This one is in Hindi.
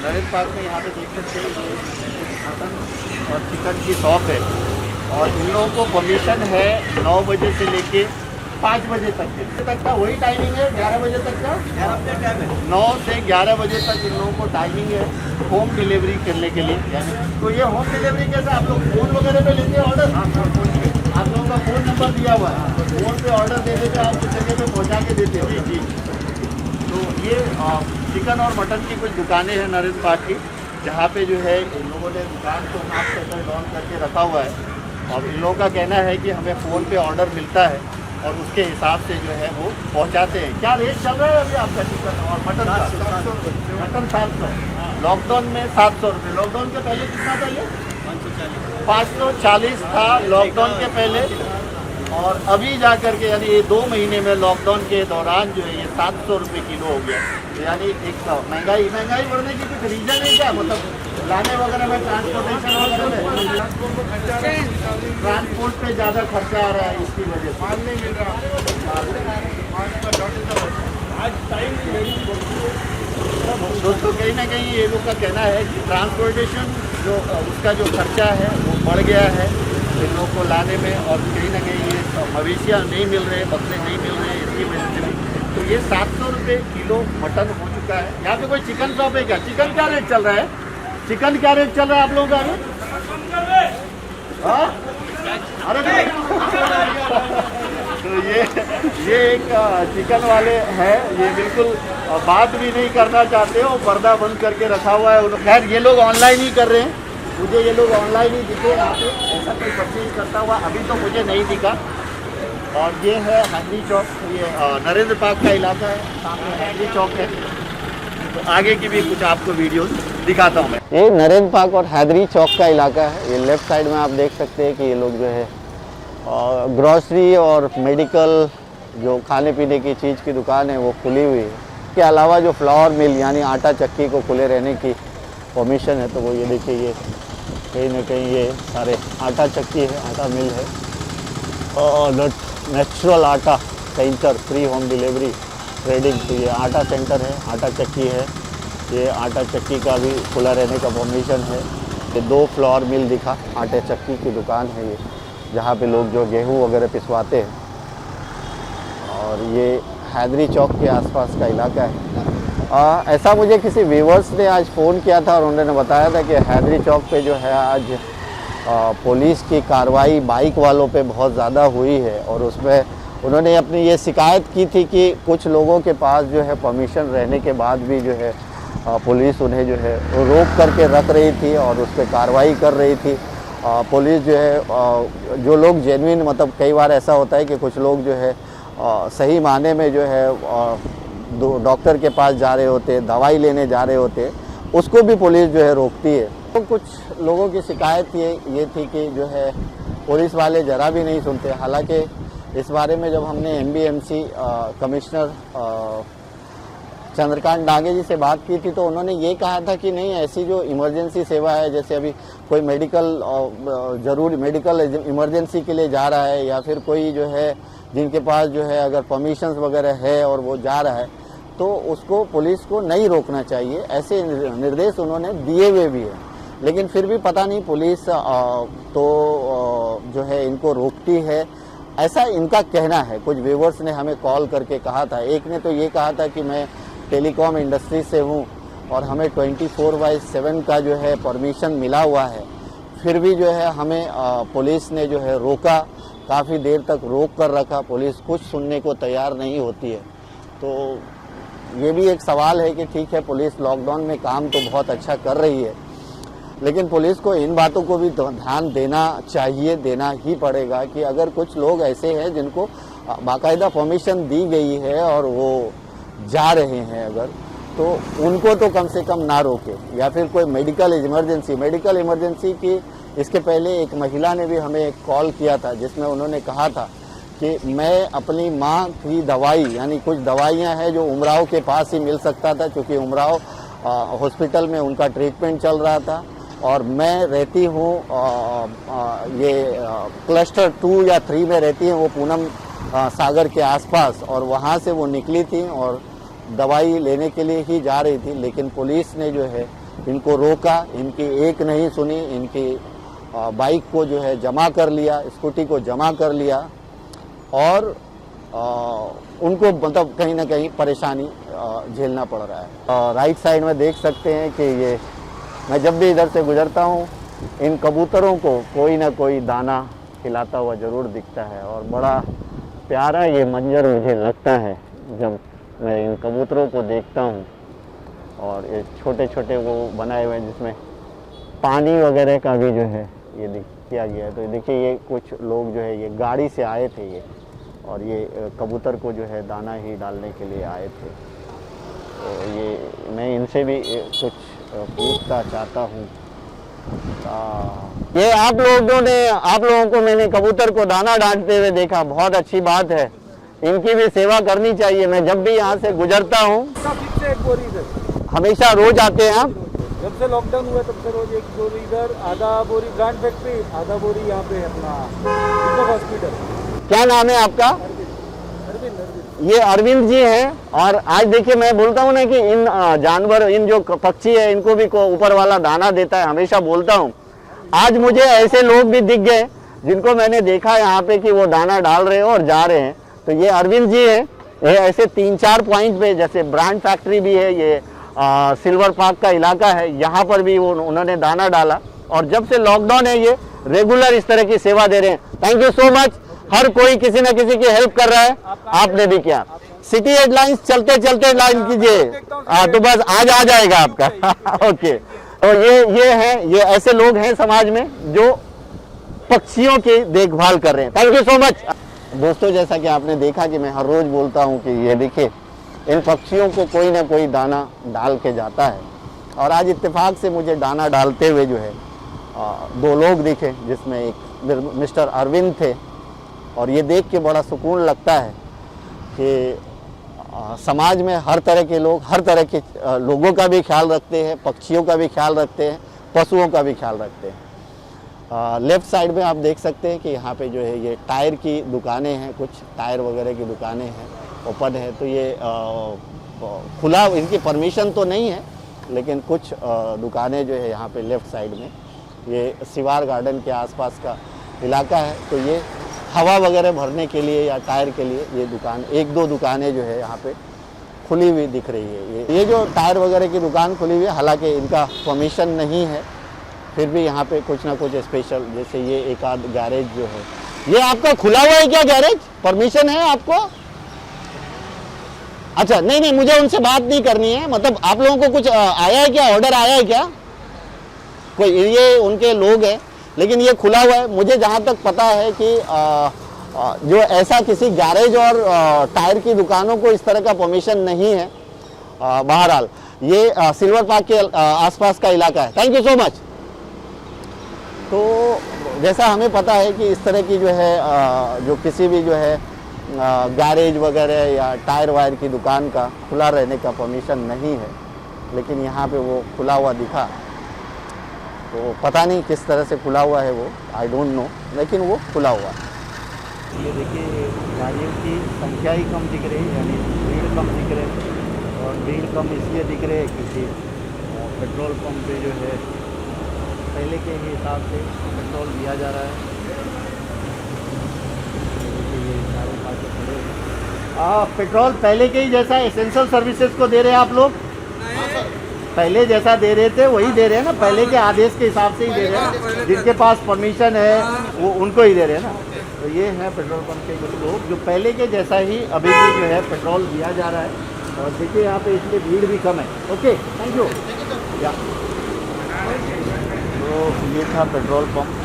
नरेंद्र पार्क में यहाँ पे देख सकते हैं ये मटन और चिकन की शॉप है और इन लोगों को परमिशन है 9 बजे से लेके 5 बजे तक का वही टाइमिंग है। 11 बजे तक का 9 से 11 बजे तक इन लोगों को टाइमिंग है होम डिलीवरी करने के लिए। यानी तो ये होम डिलीवरी कैसे आप लोग फ़ोन वगैरह पे लेते हैं ऑर्डर? आप लोगों का फ़ोन नंबर दिया हुआ है, फ़ोन पे ऑर्डर दे देते आप उस जगह पे पहुँचा के देते हैं। जी तो ये चिकन और मटन की कुछ दुकानें हैं नरेंद्र पार्क की, जहाँ पे जो है इन लोगों ने दुकान को हाफ शटर डाउन करके रखा हुआ है और इन लोगों का कहना है कि हमें फ़ोन पे ऑर्डर मिलता है और उसके हिसाब से जो है वो पहुँचाते हैं। क्या रेट चल रहा है अभी आपका चिकन और मटन का? मटन 700, लॉकडाउन में 700 रुपये। लॉकडाउन के पहले कितना था ये? 540 था लॉकडाउन के पहले और अभी जा कर के यानी ये 2 महीने में लॉकडाउन के दौरान जो है ये 700 रुपये किलो हो गया। तो यानी एक महंगाई बढ़ने की कुछ रीज़न है क्या? मतलब लाने वगैरह में ट्रांसपोर्टेशन वगैरह में ट्रांसपोर्ट पे ज़्यादा खर्चा आ रहा है, इसकी वजह से माल नहीं मिल रहा। दोस्तों कहीं ना कहीं ये लोग का कहना है कि ट्रांसपोर्टेशन जो उसका जो खर्चा है वो बढ़ गया है इन लोग को लाने में और कहीं ना कहीं ये मवेशियाँ नहीं मिल रहे, बकरे नहीं मिल रहे, इसकी वजह से भी। तो ये 700 रुपये किलो मटन हो चुका है। यहाँ पे कोई चिकन शॉप है क्या? चिकन क्या रेट चल रहा है? चिकन क्या रेट चल रहा है आप लोगों का अभी? हाँ? अरे तो ये एक चिकन वाले हैं, ये बिल्कुल बात भी नहीं करना चाहते हो, पर्दा बंद करके रखा हुआ है। खैर ये लोग ऑनलाइन ही कर रहे हैं, मुझे ये लोग ऑनलाइन ही दिखे यहाँ पे, ऐसा कोई परचेज करता हुआ अभी तो मुझे नहीं दिखा। और ये है हैदरी चौक, ये नरेंद्र पार्क का इलाका है, सामने हैदरी चौक है। तो आगे की भी कुछ आपको वीडियो दिखाता हूँ मैं। ये नरेंद्र पार्क और हैदरी चौक का इलाका है। ये लेफ्ट साइड में आप देख सकते हैं कि ये लोग जो है ग्रॉसरी और मेडिकल जो खाने पीने की चीज़ की दुकान है वो खुली हुई है। इसके अलावा जो फ्लावर मिल यानी आटा चक्की को खुले रहने की परमिशन है। तो वो ये देखिए, ये कहीं ना कहीं ये सारे आटा चक्की है, आटा मिल है और नेचुरल आटा centre, free home delivery trading. तो ये आटा सेंटर है, आटा चक्की है, ये आटा चक्की का भी खुला रहने का परमिशन है। ये 2 फ्लावर मिल दिखा, आटे चक्की की दुकान है ये, जहाँ पे लोग जो गेहूँ वगैरह पिसवाते हैं। और ये हैदरी चौक के आसपास का इलाका है। ऐसा मुझे किसी व्यूवर्स ने आज फ़ोन किया था और उन्होंने बताया था कि हैदरी चौक पे जो है आज पुलिस की कार्रवाई बाइक वालों पे बहुत ज़्यादा हुई है और उसमें उन्होंने अपनी ये शिकायत की थी कि कुछ लोगों के पास जो है परमिशन रहने के बाद भी जो है पुलिस उन्हें जो है रोक करके रख रही थी और उस पर कार्रवाई कर रही थी। पुलिस जो है जो लोग जेन्युइन, मतलब कई बार ऐसा होता है कि कुछ लोग जो है सही माने में जो है डॉक्टर के पास जा रहे होते, दवाई लेने जा रहे होते, उसको भी पुलिस जो है रोकती है। तो कुछ लोगों की शिकायत ये थी कि जो है पुलिस वाले ज़रा भी नहीं सुनते। हालांकि इस बारे में जब हमने MBMC कमिश्नर चंद्रकांत डांगे जी से बात की थी तो उन्होंने ये कहा था कि नहीं, ऐसी जो इमरजेंसी सेवा है, जैसे अभी कोई ज़रूरी मेडिकल इमरजेंसी के लिए जा रहा है या फिर कोई जो है जिनके पास जो है अगर परमिशंस वगैरह है और वो जा रहा है तो उसको पुलिस को नहीं रोकना चाहिए, ऐसे निर्देश उन्होंने दिए हुए भी हैं। लेकिन फिर भी पता नहीं पुलिस जो है इनको रोकती है, ऐसा इनका कहना है। कुछ व्यूवर्स ने हमें कॉल करके कहा था। एक ने तो ये कहा था कि मैं टेलीकॉम इंडस्ट्री से हूँ और हमें 24/7 का जो है परमिशन मिला हुआ है, फिर भी जो है हमें पुलिस ने जो है रोका, काफ़ी देर तक रोक कर रखा, पुलिस कुछ सुनने को तैयार नहीं होती है। तो ये भी एक सवाल है कि ठीक है, पुलिस लॉकडाउन में काम तो बहुत अच्छा कर रही है, लेकिन पुलिस को इन बातों को भी ध्यान देना चाहिए, देना ही पड़ेगा कि अगर कुछ लोग ऐसे हैं जिनको बाकायदा परमिशन दी गई है और वो जा रहे हैं अगर, तो उनको तो कम से कम ना रोके। या फिर कोई मेडिकल इमरजेंसी की, इसके पहले एक महिला ने भी हमें एक कॉल किया था जिसमें उन्होंने कहा था कि मैं अपनी माँ की दवाई, यानी कुछ दवाइयाँ हैं जो उमराव के पास ही मिल सकता था, क्योंकि उमराव हॉस्पिटल में उनका ट्रीटमेंट चल रहा था और मैं रहती हूँ ये क्लस्टर 2 या 3 में रहती हैं वो पूनम सागर के आसपास, और वहाँ से वो निकली थी और दवाई लेने के लिए ही जा रही थी। लेकिन पुलिस ने जो है इनको रोका, इनकी एक नहीं सुनी, इनकी बाइक को जो है जमा कर लिया, स्कूटी को जमा कर लिया और उनको मतलब कहीं ना कहीं परेशानी झेलना पड़ रहा है। राइट साइड में देख सकते हैं कि ये मैं जब भी इधर से गुजरता हूँ इन कबूतरों को कोई ना कोई दाना खिलाता हुआ ज़रूर दिखता है और बड़ा प्यारा ये मंजर मुझे लगता है जब मैं इन कबूतरों को देखता हूँ। और ये छोटे छोटे वो बनाए हुए हैं जिसमें पानी वगैरह का भी जो है ये किया गया है। तो देखिए ये कुछ लोग जो है ये गाड़ी से आए थे ये और ये कबूतर को जो है दाना ही डालने के लिए आए थे। तो ये मैं इनसे भी कुछ पूछना चाहता हूँ। ये आप लोगों को मैंने कबूतर को दाना डालते हुए देखा, बहुत अच्छी बात है, इनकी भी सेवा करनी चाहिए। मैं जब भी यहाँ से गुजरता हूँ हमेशा रोज आते हैं आप? जब से लॉकडाउन हुआ तब से रोज एक बोरी इधर, आधा बोरी ब्रांड फैक्ट्री, आधा बोरी यहाँ पे अपना हॉस्पिटल। क्या नाम है आपका? अरविंद। ये अरविंद जी हैं। और आज देखिए मैं बोलता हूँ ना कि इन जानवर, इन जो पक्षी है इनको भी ऊपर वाला दाना देता है, हमेशा बोलता हूँ। आज मुझे ऐसे लोग भी दिख गए जिनको मैंने देखा यहाँ पे कि वो दाना डाल रहे हैं और जा रहे हैं। तो ये अरविंद जी है। ये ऐसे 3-4 पॉइंट पे, जैसे ब्रांड फैक्ट्री भी है, ये सिल्वर पार्क का इलाका है, यहाँ पर भी उन्होंने दाना डाला और जब से लॉकडाउन है ये रेगुलर इस तरह की सेवा दे रहे हैं। Thank you so much. हर कोई किसी न किसी की हेल्प कर रहा है, आपने भी किया। सिटी हेडलाइंस चलते चलते लाइन कीजिए, तो बस आज आ जाएगा आपका। ओके, तो ये है, ये ऐसे लोग हैं समाज में जो पक्षियों की देखभाल कर रहे हैं। Thank you so much. दोस्तों, जैसा कि आपने देखा कि मैं हर रोज बोलता हूं कि ये देखिए इन पक्षियों को कोई ना कोई दाना डाल के जाता है और आज इत्तेफाक से मुझे दाना डालते हुए जो है 2 लोग दिखे, जिसमें एक मिस्टर अरविंद थे। और ये देख के बड़ा सुकून लगता है कि समाज में हर तरह के लोग हर तरह के लोगों का भी ख्याल रखते हैं, पक्षियों का भी ख्याल रखते हैं, पशुओं का भी ख्याल रखते हैं। लेफ़्ट साइड में आप देख सकते हैं कि यहाँ पे जो है ये टायर की दुकानें हैं, कुछ टायर वगैरह की दुकानें हैं, ओपन है। तो ये खुला, इनकी परमिशन तो नहीं है, लेकिन कुछ दुकानें जो है यहाँ पे लेफ़्ट साइड में, ये सिवार गार्डन के आसपास का इलाका है। तो ये हवा वगैरह भरने के लिए या टायर के लिए ये दुकान, 1-2 दुकानें जो है यहाँ पे खुली हुई दिख रही है। ये जो टायर वगैरह की दुकान खुली हुई है, हालांकि इनका परमिशन नहीं है, फिर भी यहाँ पे कुछ ना कुछ स्पेशल, जैसे ये एक आध गैरेज जो है, ये आपका खुला हुआ है क्या गैरेज? परमिशन है आपको? अच्छा, नहीं, मुझे उनसे बात नहीं करनी है। मतलब आप लोगों को कुछ आया है क्या, ऑर्डर आया है क्या कोई? ये उनके लोग हैं, लेकिन ये खुला हुआ है। मुझे जहाँ तक पता है कि जो ऐसा किसी गैरेज और टायर की दुकानों को इस तरह का परमिशन नहीं है। बहरहाल ये सिल्वर पार्क के आसपास का इलाका है। Thank you so much. तो जैसा हमें पता है कि इस तरह की जो है जो किसी भी जो है गैरेज वगैरह या टायर वायर की दुकान का खुला रहने का परमिशन नहीं है, लेकिन यहाँ पे वो खुला हुआ दिखा। तो पता नहीं किस तरह से खुला हुआ है वो, आई डोंट नो, लेकिन वो खुला हुआ है। ये देखिए गाड़ियों की संख्या ही कम दिख रही है, यानी भीड़ कम दिख रही है। और भीड़ कम इसलिए दिख रही है क्योंकि पेट्रोल पंप पे जो है पहले के हिसाब से पेट्रोल दिया जा रहा है। पेट्रोल पहले के ही जैसा एसेंशियल सर्विसेज को दे रहे हैं आप लोग? पहले जैसा दे रहे थे वही दे रहे हैं ना, पहले के आदेश के हिसाब से ही दे रहे हैं। जिनके पास परमिशन है वो उनको ही दे रहे हैं ना। तो ये है पेट्रोल पंप के कुछ लोग जो पहले के जैसा ही अभी भी जो है पेट्रोल दिया जा रहा है। और देखिए यहाँ पे इसलिए भीड़ भी कम है। Okay, thank you. तो ये था पेट्रोल पंप।